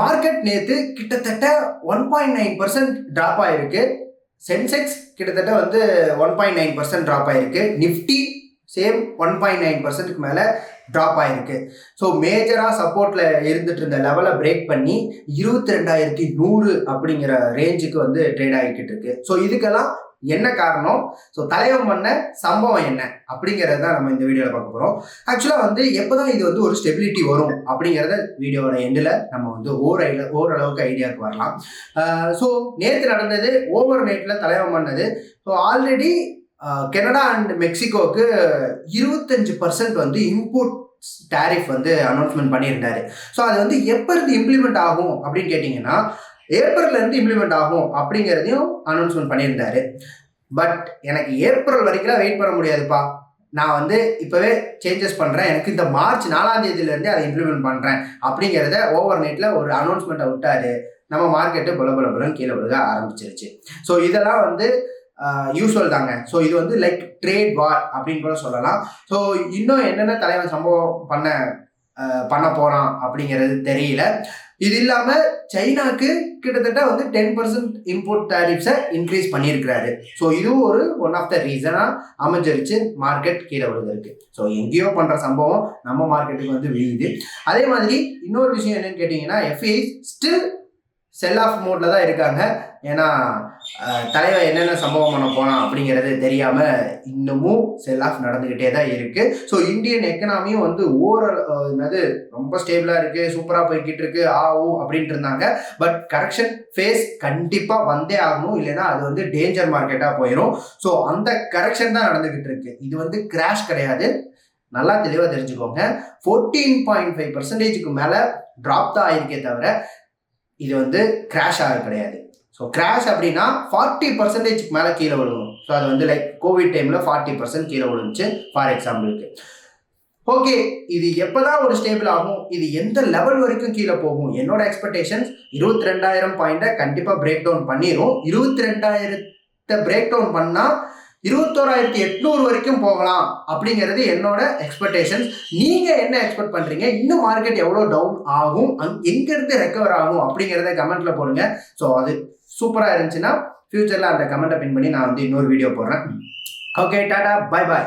Market நேற்று கிட்டத்தட்ட 1.9% drop ஆயிருக்கு. சென்செக்ஸ் கிட்டத்தட்ட வந்து 1.9% ட்ராப் ஆயிருக்கு. நிஃப்டி சேம் 1.9%க்கு மேலே ட்ராப் ஆயிருக்கு. ஸோ மேஜராக சப்போர்ட்டில் இருந்துட்டு இருந்த லெவலை பிரேக் பண்ணி 22,100 அப்படிங்கிற ரேஞ்சுக்கு வந்து ட்ரேட் ஆகிக்கிட்டு இருக்கு. ஸோ இதுக்கெல்லாம் என்ன காரணம், ஸோ தலைவன் பண்ண சம்பவம் என்ன அப்படிங்கிறத தான் நம்ம இந்த வீடியோவில் பார்க்க போகிறோம். ஆக்சுவலாக வந்து எப்போதான் இது வந்து ஒரு ஸ்டெபிலிட்டி வரும் அப்படிங்கிறத வீடியோட எண்டில் நம்ம வந்து ஓரளவுக்கு ஐடியாவுக்கு வரலாம். ஸோ நேற்று நடந்தது ஓவர் நைட்டில் தலைவன் பண்ணது. ஸோ ஆல்ரெடி கனடா அண்ட் மெக்சிகோவுக்கு 25% வந்து இம்போர்ட் டேரிஃப் வந்து அனௌன்ஸ்மெண்ட் பண்ணியிருந்தாரு. ஸோ அது வந்து எப்போ இருந்து இம்ப்ளிமெண்ட் ஆகும் அப்படின்னு கேட்டிங்கன்னா ஏப்ரல்ல இருந்து இம்ப்ளிமெண்ட் ஆகும் அப்படிங்கிறதையும் அனௌன்ஸ்மெண்ட் பண்ணியிருந்தாரு. பட் எனக்கு ஏப்ரல் வரைக்கும் வெயிட் பண்ண முடியாதுப்பா, நான் வந்து இப்போவே சேஞ்சஸ் பண்ணுறேன், எனக்கு இந்த மார்ச் 4ஆம் தேதியிலேருந்தே அதை இம்ப்ளிமெண்ட் பண்ணுறேன் அப்படிங்கிறத ஓவர் நைட்டில் ஒரு அனௌன்ஸ்மெண்ட்டை விட்டாரு. நம்ம மார்க்கெட்டு பலன்னு கீழே விழுக ஆரம்பிச்சிருச்சு. ஸோ இதெல்லாம் வந்து யூஸ்வல் தாங்க. ஸோ இது வந்து லைக் ட்ரேட் வார் அப்படின்னு கூட சொல்லலாம். ஸோ இன்னும் என்னென்ன தலைவன் சம்பவம் பண்ண போகிறான் அப்படிங்கிறது தெரியல. இது இல்லாமல் சைனாக்கு கிட்டத்தட்ட வந்து 10% இம்போர்ட் டேரிஃப்ஸை இன்க்ரீஸ் பண்ணியிருக்கிறாரு. ஸோ இதுவும் ஒரு ஒன் ஆஃப் த ரீசனாக அமைஞ்சிருச்சு மார்க்கெட் கீழே விழுந்திருக்கு. ஸோ எங்கேயோ பண்ணுற சம்பவம் நம்ம மார்க்கெட்டுக்கு வந்து விழுது. அதே மாதிரி இன்னொரு விஷயம் என்னன்னு கேட்டிங்கன்னா எஃப்ஐ ஸ்டில் செல் ஆஃப் மோடில் தான் இருக்காங்க. ஏன்னா தலைவர் என்னென்ன சம்பவம் பண்ண போனான் அப்படிங்கிறது தெரியாமல் இன்னமும் செல் ஆஃப் நடந்துக்கிட்டே தான் இருக்குது. ஸோ இந்தியன் எக்கனாமியும் வந்து என்னது ரொம்ப ஸ்டேபிளாக இருக்குது, சூப்பராக போய்கிட்டு இருக்கு அப்படின்ட்டு இருந்தாங்க. பட் கரெக்ஷன் ஃபேஸ் கண்டிப்பாக வந்தே ஆகணும், இல்லைன்னா அது வந்து டேஞ்சர் மார்க்கெட்டாக போயிடும். ஸோ அந்த கரெக்ஷன் தான் நடந்துக்கிட்டு இருக்கு. இது வந்து கிராஷ் கிடையாது, நல்லா தெளிவாக தெரிஞ்சுக்கோங்க. 14.5% மேலே ட்ராப் தான் ஆயிருக்கே தவிர இது வந்து கிராஷ் ஆக கிடையாது. ஸோ கிராஷ் அப்படின்னா 40% மேலே கீழே விழுகணும். ஸோ அது வந்து லைக் கோவிட் டைமில் 40% கீழே விழுந்துச்சு ஃபார் எக்ஸாம்பிளுக்கு. ஓகே, இது எப்போதான் ஒரு ஸ்டேபிள் ஆகும், இது எந்த லெவல் வரைக்கும் கீழே போகும்? என்னோட எக்ஸ்பெக்டேஷன்ஸ் 22,000 பாயிண்ட்டை கண்டிப்பாக பிரேக் டவுன் பண்ணிடும். 22,000 பிரேக் டவுன் பண்ணால் 21,800 வரைக்கும் போகலாம் அப்படிங்கிறது என்னோட எக்ஸ்பெக்டேஷன்ஸ். நீங்கள் என்ன எக்ஸ்பெக்ட் பண்ணுறீங்க? இன்னும் மார்க்கெட் எவ்வளோ டவுன் ஆகும், எங்கேருந்து ரெக்கவர் ஆகும் அப்படிங்கிறத கமெண்ட்டில் போடுங்க. ஸோ அது சூப்பராக இருந்துச்சுன்னா ஃபியூச்சரில் அந்த கமெண்ட்டை பின் பண்ணி நான் வந்து இன்னொரு வீடியோ போடுறேன். Okay, Tata, bye bye.